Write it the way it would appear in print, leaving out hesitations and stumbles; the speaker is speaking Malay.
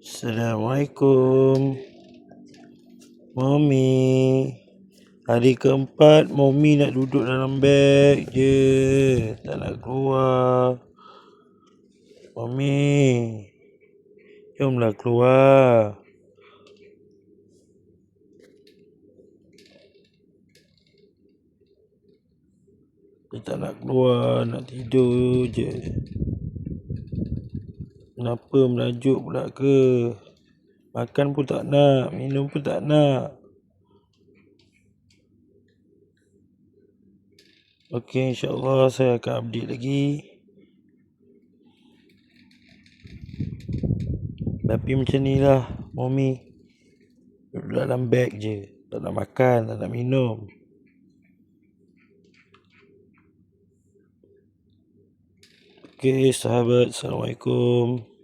Assalamualaikum. Mami, hari keempat Mami nak duduk dalam beg je, tak nak keluar. Mami, jomlah keluar. Dia tak nak keluar, nak tidur je. Kenapa merajuk pula ke? Makan pun tak nak, minum pun tak nak. Okey, insyaAllah saya akan update lagi. Tapi macam ni lah Mami, duduk dalam beg je, tak nak makan, tak nak minum. Okey sahabat, Assalamualaikum.